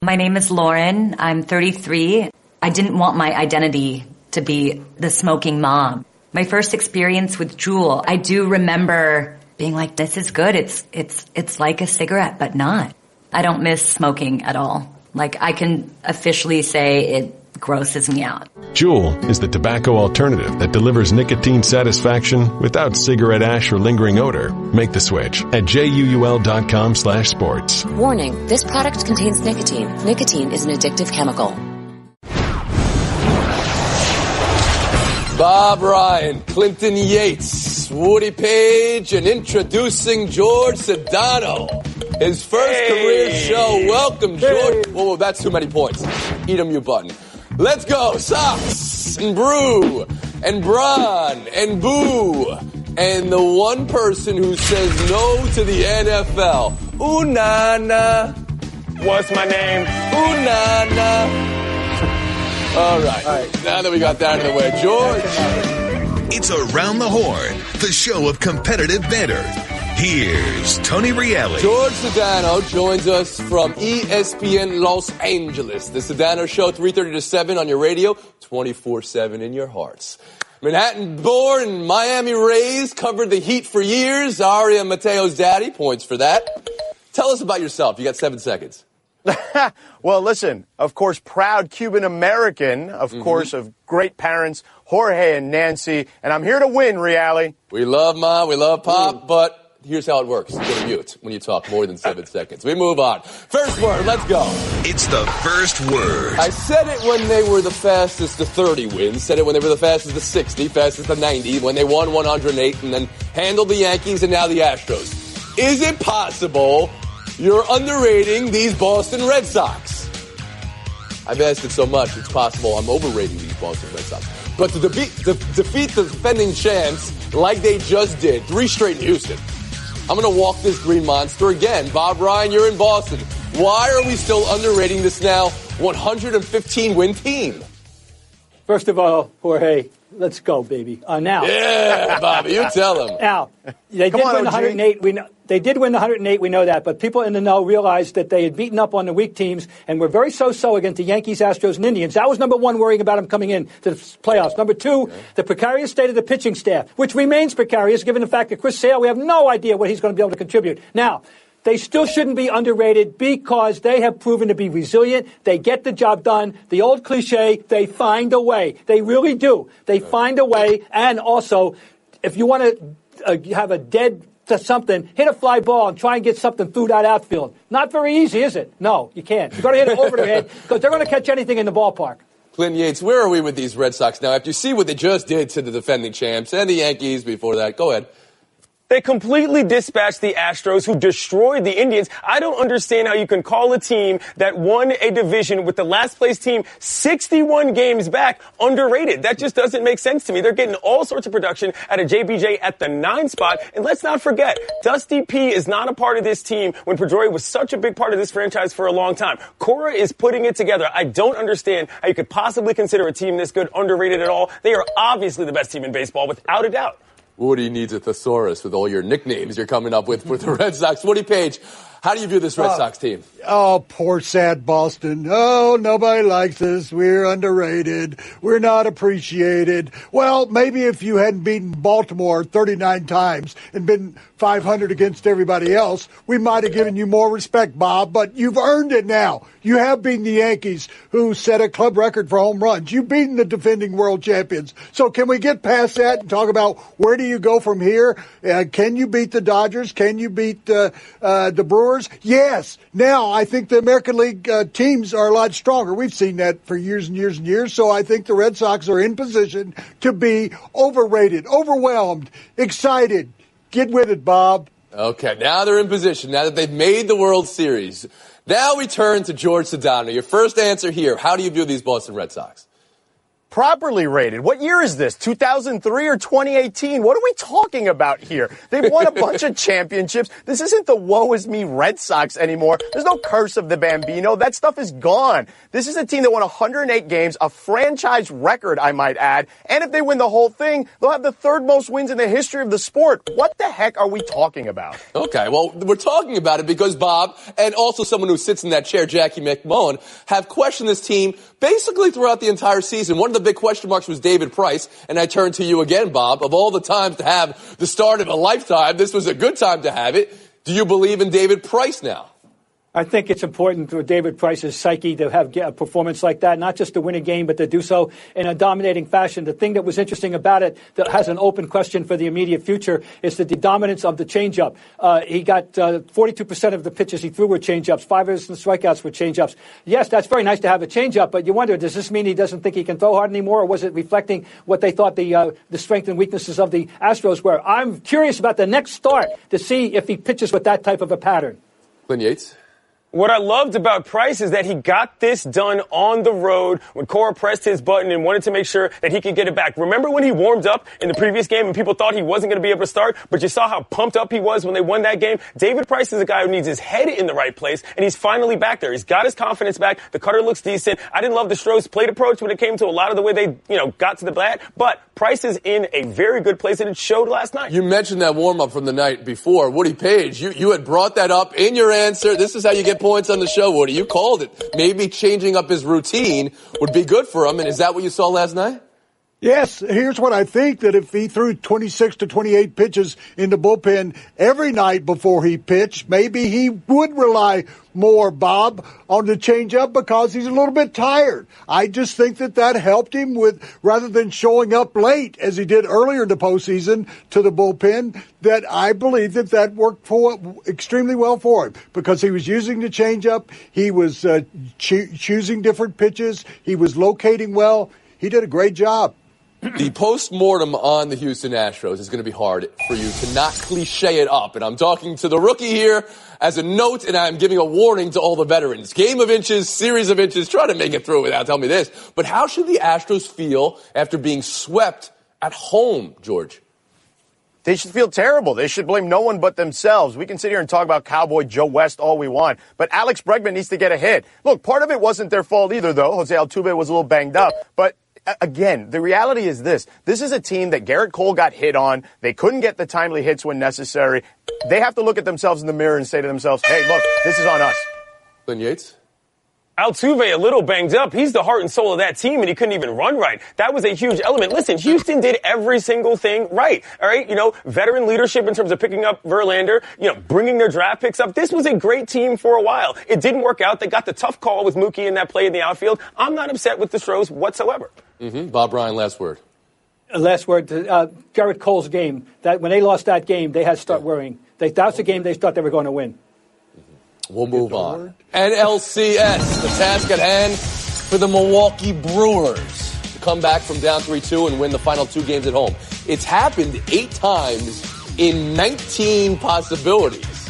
My name is Lauren. I'm 33. I didn't want my identity to be the smoking mom. My first experience with Juul, I do remember being like, this is good. It's like a cigarette, but not. I don't miss smoking at all. Like, I can officially say it grosses me out. Juul is the tobacco alternative that delivers nicotine satisfaction without cigarette ash or lingering odor. Make the switch at JUUL.com/sports. Warning, this product contains nicotine. Nicotine is an addictive chemical. Bob Ryan, Clinton Yates, Woody Page, and introducing George Sedano. His first career show. Welcome, George. Whoa, that's too many points. Eat a mute button. Let's go. Sox and Brew and Bron and Boo. And the one person who says no to the NFL. Ooh, na-na. What's my name? Ooh, na-na. All right. Now that we got that out of the way, George. It's Around the Horn, the show of competitive banter. Here's Tony Reali. George Sedano joins us from ESPN Los Angeles. The Sedano Show, 3:30 to 7 on your radio, 24/7 in your hearts. Manhattan born, Miami raised, covered the Heat for years. Aria Mateo's daddy, points for that. Tell us about yourself. You got 7 seconds. Well, listen, of course, proud Cuban-American, of course, of great parents, Jorge and Nancy, and I'm here to win, Reali. We love Mom, we love Pop, but here's how it works. You get a mute when you talk more than 7 seconds. We move on. First word, let's go. It's the first word. I said it when they were the fastest to 30 wins, said it when they were the fastest to 60, fastest to 90, when they won 108, and then handled the Yankees and now the Astros. Is it possible you're underrating these Boston Red Sox? I've asked it so much, it's possible I'm overrating these Boston Red Sox. But to defeat the defending champs like they just did, 3 straight in Houston, I'm going to walk this green monster again. Bob Ryan, you're in Boston. Why are we still underrating this now 115-win team? First of all, Jorge, let's go, baby. Now. Yeah, Bobby, you tell them. Now, they did win the 108. We know. They did win the 108, we know that, but people in the know realized that they had beaten up on the weak teams and were very so-so against the Yankees, Astros, and Indians. That was number one, worrying about them coming in to the playoffs. Number two, the precarious state of the pitching staff, which remains precarious given the fact that Chris Sale, we have no idea what he's going to be able to contribute. Now, they still shouldn't be underrated because they have proven to be resilient. They get the job done. The old cliche, they find a way. They really do. They find a way. And also, if you want to have a dead to something, hit a fly ball and try and get something through that outfield. Not very easy, is it? No, you can't. You've got to hit it over their head because they're going to catch anything in the ballpark. Clint Yates, where are we with these Red Sox now? After you see what they just did to the defending champs and the Yankees before that, go ahead. They completely dispatched the Astros, who destroyed the Indians. I don't understand how you can call a team that won a division with the last place team 61 games back underrated. That just doesn't make sense to me. They're getting all sorts of production out of JBJ at the 9 spot. And let's not forget, Dusty P is not a part of this team when Pedroia was such a big part of this franchise for a long time. Cora is putting it together. I don't understand how you could possibly consider a team this good underrated at all. They are obviously the best team in baseball, without a doubt. Woody needs a thesaurus with all your nicknames you're coming up with the Red Sox. Woody Page, how do you view this Red Sox team? Oh, poor sad Boston. Oh, nobody likes us. We're underrated. We're not appreciated. Well, maybe if you hadn't beaten Baltimore 39 times and been 500 against everybody else, we might have given you more respect, Bob, but you've earned it now. You have beaten the Yankees, who set a club record for home runs. You've beaten the defending world champions. So can we get past that and talk about where do you go from here? Can you beat the Dodgers? Can you beat the Brewers? Yes. Now, I think the American League teams are a lot stronger. We've seen that for years and years and years. So I think the Red Sox are in position to be overrated, overwhelmed, excited. Get with it, Bob. Okay, now they're in position, now that they've made the World Series. Now we turn to George Sedano. Your first answer here. How do you view these Boston Red Sox? properly rated. What year is this? 2003 or 2018? What are we talking about here? They've won a bunch of championships. This isn't the woe is me Red Sox anymore. There's no curse of the Bambino. That stuff is gone. This is a team that won 108 games, a franchise record, I might add. And if they win the whole thing, they'll have the third most wins in the history of the sport. What the heck are we talking about? Okay, well, we're talking about it because Bob, and also someone who sits in that chair, Jackie McMullen, have questioned this team basically throughout the entire season. One of the big question marks was David Price, and I turn to you again, Bob. Of all the times to have the start of a lifetime, this was a good time to have it. Do you believe in David Price now? I think it's important for David Price's psyche to have a performance like that, not just to win a game, but to do so in a dominating fashion. The thing that was interesting about it that has an open question for the immediate future is the dominance of the changeup. He got 42% of the pitches he threw were changeups. 5 of his strikeouts were changeups. Yes, that's very nice to have a changeup, but you wonder, does this mean he doesn't think he can throw hard anymore, or was it reflecting what they thought the strengths and weaknesses of the Astros were? I'm curious about the next start to see if he pitches with that type of a pattern. Glenn Yates? What I loved about Price is that he got this done on the road when Cora pressed his button and wanted to make sure that he could get it back. Remember when he warmed up in the previous game and people thought he wasn't going to be able to start, but you saw how pumped up he was when they won that game? David Price is a guy who needs his head in the right place, and he's finally back there. He's got his confidence back. The cutter looks decent. I didn't love the Stros plate approach when it came to a lot of the way they, got to the bat, but Price is in a very good place, and it showed last night. You mentioned that warm-up from the night before. Woody Page, you had brought that up in your answer. This is how you get points on the show, Woody. You called it. Maybe changing up his routine would be good for him, and is that what you saw last night? Yes, here's what I think, that if he threw 26 to 28 pitches in the bullpen every night before he pitched, maybe he would rely more, Bob, on the changeup because he's a little bit tired. I just think that helped him with, rather than showing up late as he did earlier in the postseason to the bullpen, that I believe that worked extremely well for him because he was using the changeup. He was choosing different pitches. He was locating well. He did a great job. The post-mortem on the Houston Astros is going to be hard for you to not cliche it up. And I'm talking to the rookie here as a note, and I'm giving a warning to all the veterans. Game of inches, series of inches, try to make it through without telling me this. But how should the Astros feel after being swept at home, George? They should feel terrible. They should blame no one but themselves. We can sit here and talk about Cowboy Joe West all we want, but Alex Bregman needs to get a hit. Look, part of it wasn't their fault either, though. Jose Altuve was a little banged up, but again, the reality is this. This is a team that Garrett Cole got hit on. They couldn't get the timely hits when necessary. They have to look at themselves in the mirror and say to themselves, hey, look, this is on us. Glenn Yates? Altuve a little banged up. He's the heart and soul of that team, and he couldn't even run right. That was a huge element. Listen, Houston did every single thing right. All right, veteran leadership in terms of picking up Verlander, bringing their draft picks up. This was a great team for a while. It didn't work out. They got the tough call with Mookie in that play in the outfield. I'm not upset with the Stros whatsoever. Mm-hmm. Bob Ryan, last word. Last word to Garrett Cole's game. That when they lost that game, they had to start worrying. That's the game they thought they were going to win. We'll move on. NLCS, the task at hand for the Milwaukee Brewers to come back from down 3-2 and win the final 2 games at home. It's happened 8 times in 19 possibilities.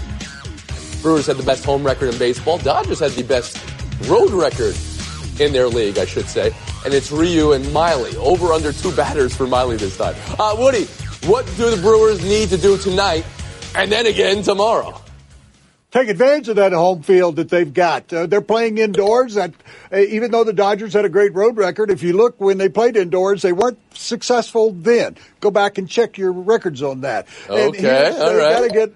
Brewers had the best home record in baseball. Dodgers had the best road record in their league, I should say. And it's Ryu and Miley. Over under 2 batters for Miley this time. Woody, what do the Brewers need to do tonight and then again tomorrow? Take advantage of that home field that they've got. They're playing indoors. Even though the Dodgers had a great road record, if you look when they played indoors, they weren't successful then. Go back and check your records on that. Okay, all right. Got to get.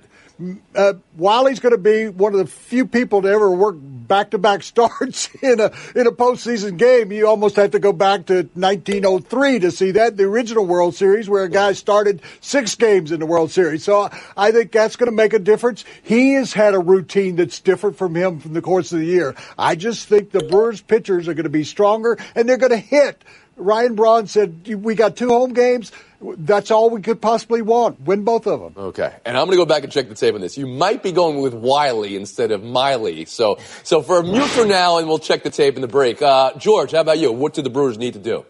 Wiley's going to be one of the few people to ever work back-to-back starts in a postseason game. You almost have to go back to 1903 to see that, the original World Series, where a guy started 6 games in the World Series. So I think that's going to make a difference. He has had a routine that's different from him from the course of the year. I just think the Brewers pitchers are going to be stronger, and they're going to hit. Ryan Braun said, we got 2 home games. That's all we could possibly want. Win both of them. Okay. And I'm going to go back and check the tape on this. You might be going with Wiley instead of Miley. So for a mute for now, and we'll check the tape in the break. George, how about you? What do the Brewers need to do?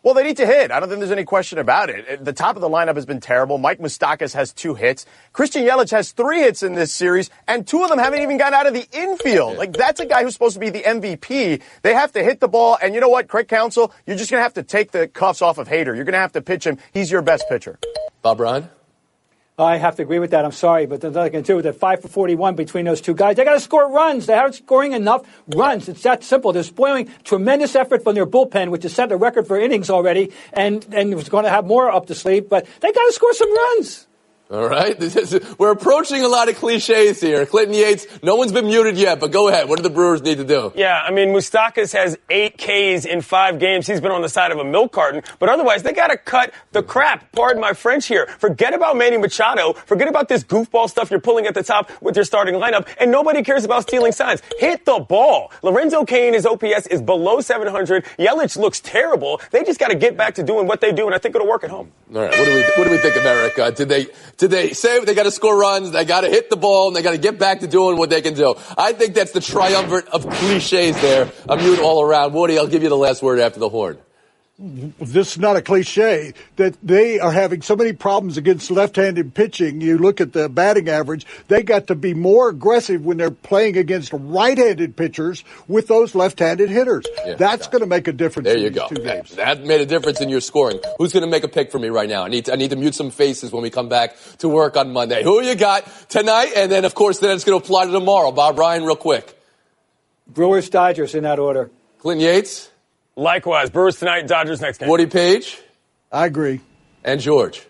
Well, they need to hit. I don't think there's any question about it. The top of the lineup has been terrible. Mike Moustakas has 2 hits. Christian Yelich has 3 hits in this series, and 2 of them haven't even gotten out of the infield. Like, that's a guy who's supposed to be the MVP. They have to hit the ball, and you know what, Craig Counsell? You're just going to have to take the cuffs off of Hader. You're going to have to pitch him. He's your best pitcher. Bob Ryan? I have to agree with that. I'm sorry, but there's nothing I can do with it. 5 for 41 between those two guys. They got to score runs. They aren't scoring enough runs. It's that simple. They're spoiling tremendous effort from their bullpen, which has set the record for innings already, and was going to have more up the sleeve. But they got to score some runs. All right. We're approaching a lot of cliches here. Clinton Yates, no one's been muted yet, but go ahead. What do the Brewers need to do? Yeah, I mean, Moustakas has 8 Ks in 5 games. He's been on the side of a milk carton. But otherwise, they got to cut the crap. Pardon my French here. Forget about Manny Machado. Forget about this goofball stuff you're pulling at the top with your starting lineup. And nobody cares about stealing signs. Hit the ball. Lorenzo Cain, his OPS is below 700. Yelich looks terrible. They just got to get back to doing what they do, and I think it'll work at home. All right. What do we think of Eric? Did they say they got to score runs, they got to hit the ball, and they got to get back to doing what they can do? I think that's the triumvirate of cliches there. I'm mute all around. Woody, I'll give you the last word after the horn. This is not a cliche, that they are having so many problems against left-handed pitching. You look at the batting average, they got to be more aggressive when they're playing against right-handed pitchers with those left-handed hitters. Yeah, that's going to make a difference in these 2 games. That made a difference in your scoring. Who's going to make a pick for me right now? I need to mute some faces when we come back to work on Monday. Who you got tonight? And then, of course, then it's going to apply to tomorrow. Bob Ryan, real quick. Brewers, Dodgers in that order. Clinton Yates? Likewise, Brewers tonight, Dodgers next game. Woody Page? I agree. And George?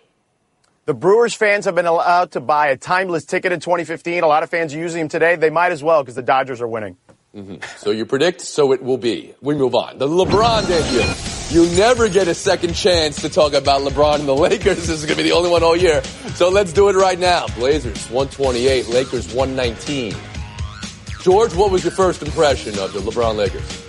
The Brewers fans have been allowed to buy a timeless ticket in 2015. A lot of fans are using them today. They might as well because the Dodgers are winning. Mm-hmm. So you predict, so it will be. We move on. The LeBron debut. You never get a second chance to talk about LeBron and the Lakers. This is going to be the only one all year. So let's do it right now. Blazers 128, Lakers 119. George, what was your first impression of the LeBron Lakers?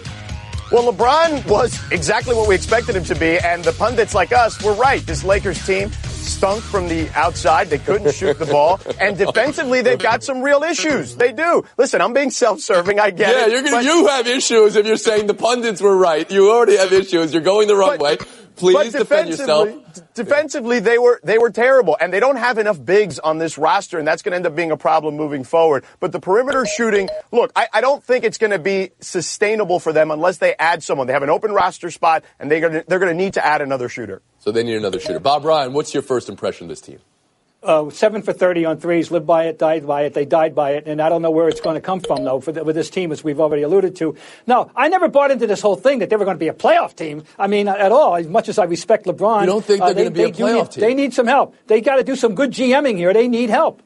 Well, LeBron was exactly what we expected him to be, and the pundits like us were right. This Lakers team stunk from the outside. They couldn't shoot the ball. And defensively, they've got some real issues. They do. Listen, I'm being self-serving. I get it. Yeah, you have issues if you're saying the pundits were right. You already have issues. You're going the wrong way. Please defend yourself. Defensively, they were terrible, and they don't have enough bigs on this roster, and that's going to end up being a problem moving forward. But the perimeter shooting, look, I don't think it's going to be sustainable for them unless they add someone. They have an open roster spot, and they're going to need to add another shooter. So they need another shooter. Bob Ryan, what's your first impression of this team? 7 for 30 on threes, lived by it, died by it. They died by it, and I don't know where it's going to come from, though, with this team, as we've already alluded to. No, I never bought into this whole thing that they were going to be a playoff team. I mean, at all. As much as I respect LeBron, you don't think they're going to be a playoff team? They need some help. They got to do some good GMing here. They need help.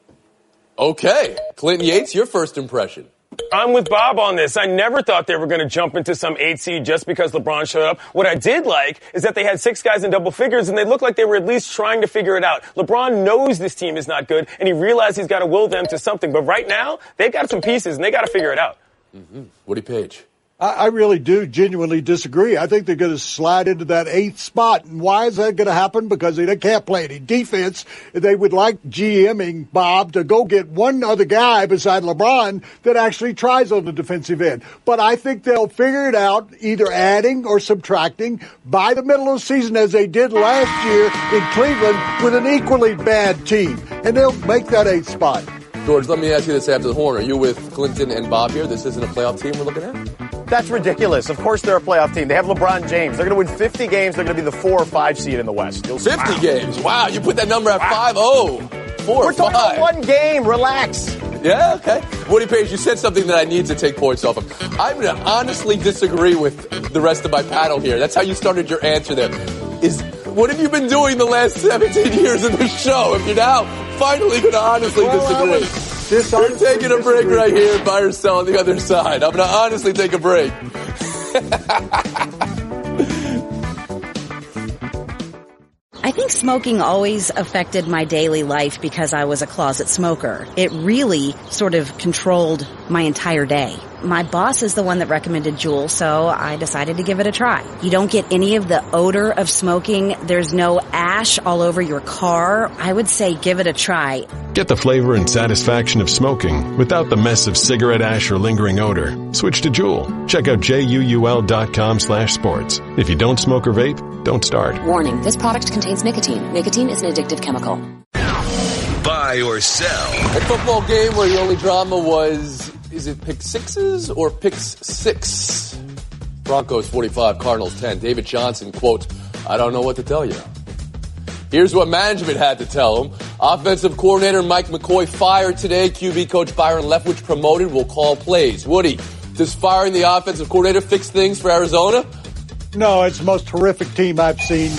Okay, Clinton Yates, your first impression. I'm with Bob on this. I never thought they were going to jump into some 8 seed just because LeBron showed up. What I did like is that they had 6 guys in double figures, and they looked like they were at least trying to figure it out. LeBron knows this team is not good, and he realized he's got to will them to something. But right now, they've got some pieces, and they got to figure it out. Mm-hmm. Woody Page. I really do genuinely disagree. I think they're going to slide into that 8th spot. And why is that going to happen? Because they can't play any defense. They would like GMing Bob to go get one other guy beside LeBron that actually tries on the defensive end. But I think they'll figure it out, either adding or subtracting by the middle of the season, as they did last year in Cleveland with an equally bad team. And they'll make that 8th spot. George, let me ask you this after the horn. Are you with Clinton and Bob here? This isn't a playoff team we're looking at? That's ridiculous. Of course they're a playoff team. They have LeBron James. They're going to win 50 games. They're going to be the 4 or 5 seed in the West. 50 games. Wow, you put that number at 5-0. 4 We're talking about one game. Relax. Yeah, okay. Woody Page, you said something that I need to take points off of. I'm going to honestly disagree with the rest of my panel here. That's how you started your answer there. What have you been doing the last 17 years of this show if you're now finally going to honestly disagree? We're taking a break right here by yourself on the other side. I'm going to honestly take a break. I think smoking always affected my daily life because I was a closet smoker. It really sort of controlled my entire day. My boss is the one that recommended Juul, so I decided to give it a try. You don't get any of the odor of smoking. There's no ash all over your car. I would say give it a try. Get the flavor and satisfaction of smoking without the mess of cigarette ash or lingering odor. Switch to Juul. Check out JUUL.com/sports. If you don't smoke or vape, Don't start. Warning, this product contains nicotine. Nicotine is an addictive chemical. Buy or sell. A football game where the only drama was, is it pick sixes or picks six? Broncos 45, Cardinals 10. David Johnson, quote, I don't know what to tell you. Here's what management had to tell him. Offensive coordinator Mike McCoy fired today. QB coach Byron Leftwich promoted, will call plays. Woody, does firing the offensive coordinator fix things for Arizona? No, it's the most horrific team I've seen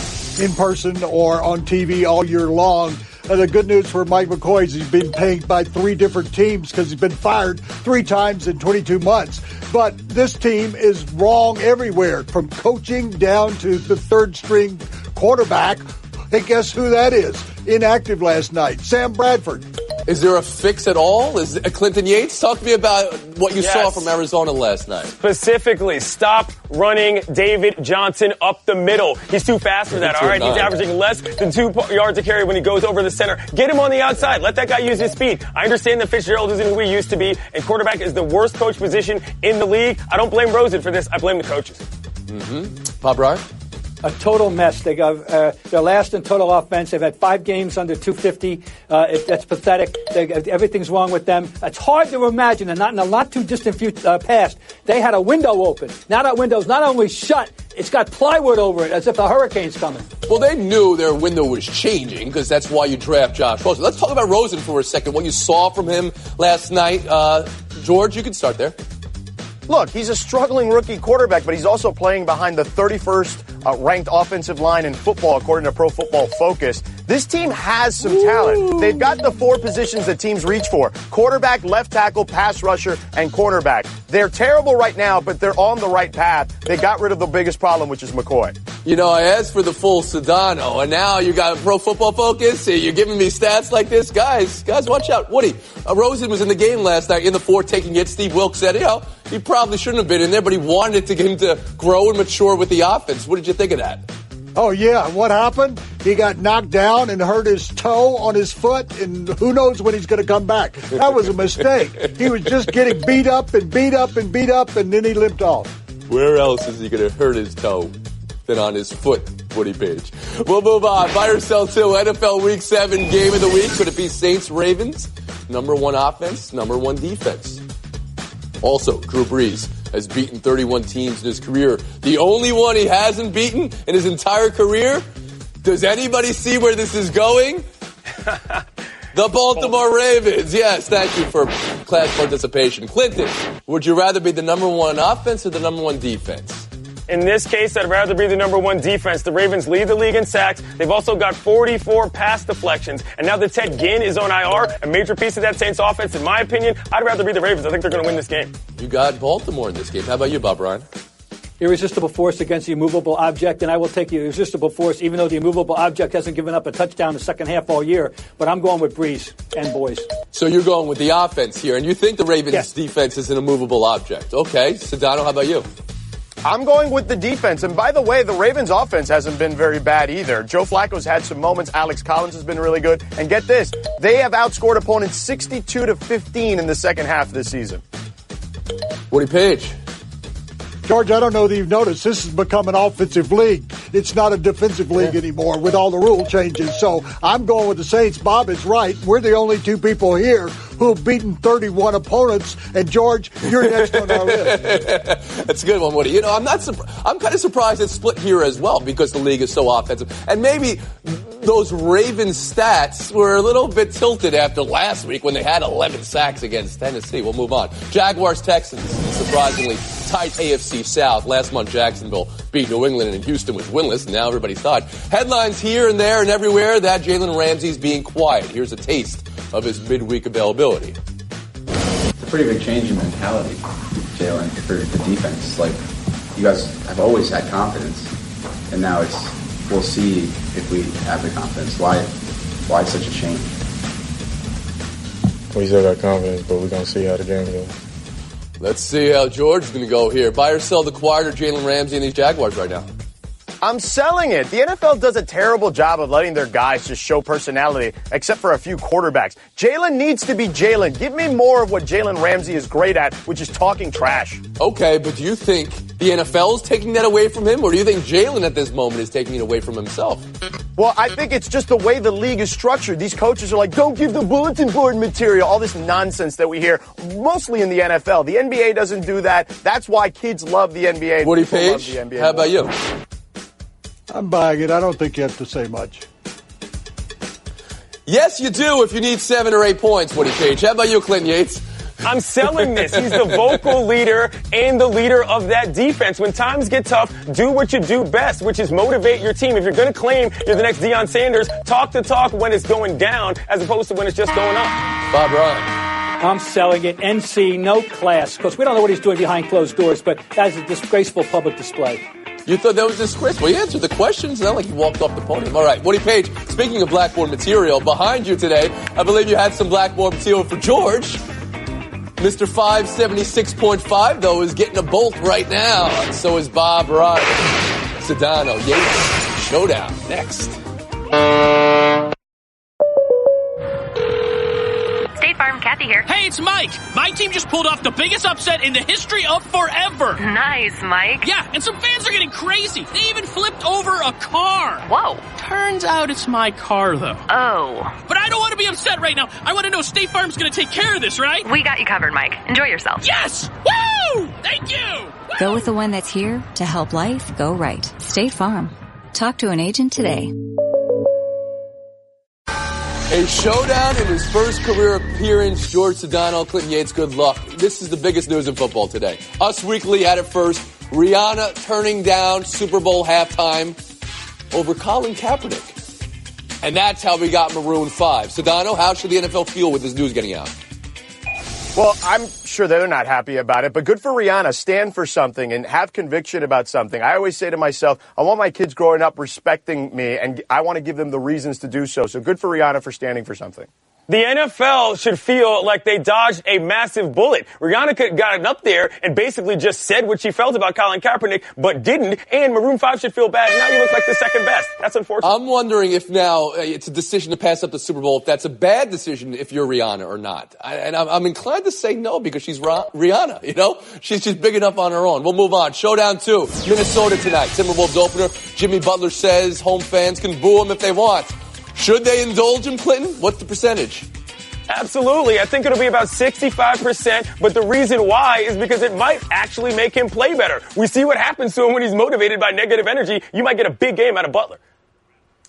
in person or on TV all year long. The good news for Mike McCoy is he's been paid by 3 different teams because he's been fired 3 times in 22 months. But this team is wrong everywhere, from coaching down to the third-string quarterback. And guess who that is? Inactive last night, Sam Bradford. Is there a fix at all? Is Clinton Yates? Talk to me about what you saw from Arizona last night. Specifically, stop running David Johnson up the middle. He's too fast for that, all right? He's averaging less than 2 yards a carry when he goes over the center. Get him on the outside. Let that guy use his speed. I understand that Fitzgerald isn't who he used to be, and quarterback is the worst coach position in the league. I don't blame Rosen for this. I blame the coaches. Bob Ryan? A total mess. They got their last in total offense. They've had 5 games under 250. That's pathetic. Everything's wrong with them. It's hard to imagine, and not in a not too distant past, they had a window open. Now that window's not only shut, it's got plywood over it, as if a hurricane's coming. Well, they knew their window was changing, because that's why you draft Josh Rosen. Let's talk about Rosen for a second. What you saw from him last night. George, you can start there. Look, he's a struggling rookie quarterback, but he's also playing behind the 31st ranked offensive line in football, according to Pro Football Focus. This team has some talent. They've got the 4 positions that teams reach for: quarterback, left tackle, pass rusher, and cornerback. They're terrible right now, but they're on the right path. They got rid of the biggest problem, which is McCoy. You know, I asked for the full Sedano, and now you got Pro Football Focus. You're giving me stats like this. Guys, watch out. Woody, Rosen was in the game last night in the 4th, taking it. Steve Wilks said, he probably shouldn't have been in there, but he wanted him to grow and mature with the offense. What did you think of that? Oh, yeah. What happened? He got knocked down and hurt his toe on his foot, and who knows when he's going to come back. That was a mistake. He was just getting beat up, and then he limped off. Where else is he going to hurt his toe than on his foot, Woody Page? We'll move on. Buy or sell to NFL Week 7 game of the week. Could it be Saints-Ravens? Number 1 offense, number 1 defense. Also, Drew Brees has beaten 31 teams in his career. The only one he hasn't beaten in his entire career? Does anybody see where this is going? The Baltimore Ravens. Yes, thank you for class participation. Clinton, would you rather be the number 1 offense or the number 1 defense? In this case, I'd rather be the number 1 defense. The Ravens lead the league in sacks. They've also got 44 pass deflections. And now that Ted Ginn is on IR, a major piece of that Saints offense, in my opinion, I'd rather be the Ravens. I think they're going to win this game. You got Baltimore in this game. How about you, Bob Ryan? Irresistible force against the immovable object, and I will take the irresistible force, even though the immovable object hasn't given up a touchdown the second half all year. But I'm going with Brees and boys. So you're going with the offense here, and you think the Ravens' defense is an immovable object. Okay. Sedano, how about you? I'm going with the defense. And by the way, the Ravens offense hasn't been very bad either. Joe Flacco's had some moments. Alex Collins has been really good. And get this, they have outscored opponents 62-15 in the second half of the season. Woody Page. George, I don't know that you've noticed, this has become an offensive league. It's not a defensive league anymore with all the rule changes. So I'm going with the Saints. Bob is right. We're the only 2 people here who have beaten 31 opponents. And, George, you're next on our list. That's a good one, Woody. I'm kind of surprised it's split here as well because the league is so offensive. And maybe those Ravens stats were a little bit tilted after last week when they had 11 sacks against Tennessee. We'll move on. Jaguars-Texans, surprisingly tight AFC South. Last month, Jacksonville beat New England and Houston was winless. And now everybody's tied. Headlines here and there and everywhere that Jalen Ramsey's being quiet. Here's a taste of his midweek availability. It's a pretty big change in mentality, Jalen, for the defense. Like, you guys have always had confidence, and now we'll see if we have the confidence. Why such a change? We still got confidence, but we're going to see how the game goes. Let's see how George is going to go here. Buy or sell the quieter Jalen Ramsey and these Jaguars right now? I'm selling it. The NFL does a terrible job of letting their guys just show personality, except for a few quarterbacks. Jalen needs to be Jalen. Give me more of what Jalen Ramsey is great at, which is talking trash. Okay, but do you think the NFL is taking that away from him, or do you think Jalen at this moment is taking it away from himself? Well, I think it's just the way the league is structured. These coaches are like, don't give the bulletin board material, all this nonsense that we hear, mostly in the NFL. The NBA doesn't do that. That's why kids love the NBA. Woody Page, how about you? I'm buying it. I don't think you have to say much. Yes, you do if you need 7 or 8 points, Woody Page. How about you, Clinton Yates? I'm selling this. He's the vocal leader and the leader of that defense. When times get tough, do what you do best, which is motivate your team. If you're going to claim you're the next Deion Sanders, talk the talk when it's going down as opposed to when it's just going up. Bob Ryan. I'm selling it. NC, no class. Because we don't know what he's doing behind closed doors, but that is a disgraceful public display. You thought that was disgraceful. You answered the questions. It's not like you walked off the podium. All right, Woody Page, speaking of blackboard material, behind you today, I believe you had some blackboard material for George. Mr. 576.5, though, is getting a bolt right now. And so is Bob Ryan. Sedano, Yates, showdown next. State Farm, Kathy here. Hey, it's Mike. My team just pulled off the biggest upset in the history of forever. Nice, Mike. Yeah, and some fans are getting crazy. They even flipped over a car. Whoa. Turns out it's my car, though. Oh. But I don't want to be upset right now. I want to know State Farm's going to take care of this, right? We got you covered, Mike. Enjoy yourself. Yes! Woo! Thank you! Go with the one that's here to help life go right. State Farm. Talk to an agent today. A showdown in his first career appearance. George Sedano, Clinton Yates, good luck. This is the biggest news in football today. Us Weekly had it first. Rihanna turning down Super Bowl halftime over Colin Kaepernick. And that's how we got Maroon 5. Sedano, how should the NFL feel with this news getting out? Well, I'm sure they're not happy about it, but good for Rihanna. Stand for something and have conviction about something. I always say to myself, I want my kids growing up respecting me, and I want to give them the reasons to do so. So good for Rihanna for standing for something. The NFL should feel like they dodged a massive bullet. Rihanna could have gotten up there and basically just said what she felt about Colin Kaepernick, but didn't. And Maroon 5 should feel bad. Now you look like the second best. That's unfortunate. I'm wondering if now it's a decision to pass up the Super Bowl, if that's a bad decision if you're Rihanna or not. I'm inclined to say no because she's Rihanna, you know? She's just big enough on her own. We'll move on. Showdown 2, Minnesota tonight. Timberwolves opener. Jimmy Butler says home fans can boo him if they want. Should they indulge him, Clinton? What's the percentage? Absolutely. I think it'll be about 65%, but the reason why is because it might actually make him play better. We see what happens to him when he's motivated by negative energy. You might get a big game out of Butler.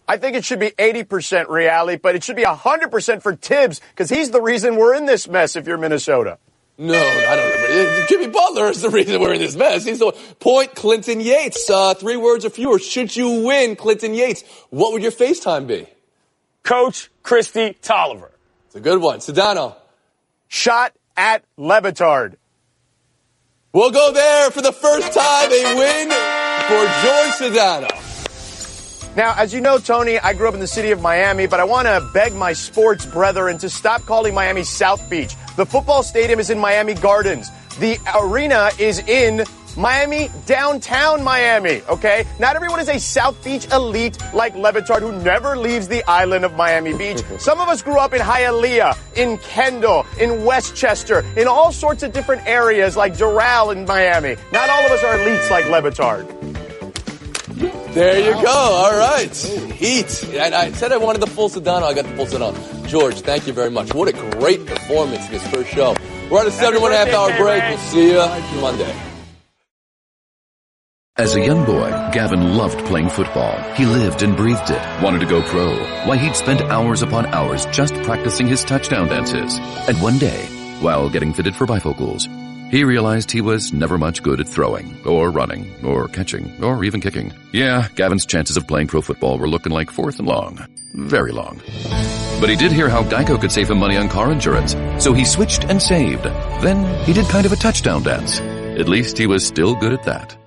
I think it should be 80% Reali, but it should be 100% for Tibbs, because he's the reason we're in this mess if you're Minnesota. No, I don't know. Jimmy Butler is the reason we're in this mess. He's the point. Clinton Yates. 3 words or fewer. Should you win, Clinton Yates, what would your FaceTime be? Coach Christy Tolliver. It's a good one. Sedano. Shot at Levitard. We'll go there for the first time. A win for George Sedano. Now, as you know, Tony, I grew up in the city of Miami, but I want to beg my sports brethren to stop calling Miami South Beach. The football stadium is in Miami Gardens. The arena is in Miami, downtown Miami, okay? Not everyone is a South Beach elite like Levitard who never leaves the island of Miami Beach. Some of us grew up in Hialeah, in Kendall, in Westchester, in all sorts of different areas like Doral in Miami. Not all of us are elites like Levitard. There you go. All right. Heat. And I said I wanted the full Sedano. I got the full Sedano. George, thank you very much. What a great performance in this first show. We're at a 71.5-hour break. We'll see you Monday. As a young boy, Gavin loved playing football. He lived and breathed it, wanted to go pro. Why, he'd spend hours upon hours just practicing his touchdown dances. And one day, while getting fitted for bifocals, he realized he was never much good at throwing, or running, or catching, or even kicking. Yeah, Gavin's chances of playing pro football were looking like 4th and long. Very long. But he did hear how Geico could save him money on car insurance, so he switched and saved. Then he did kind of a touchdown dance. At least he was still good at that.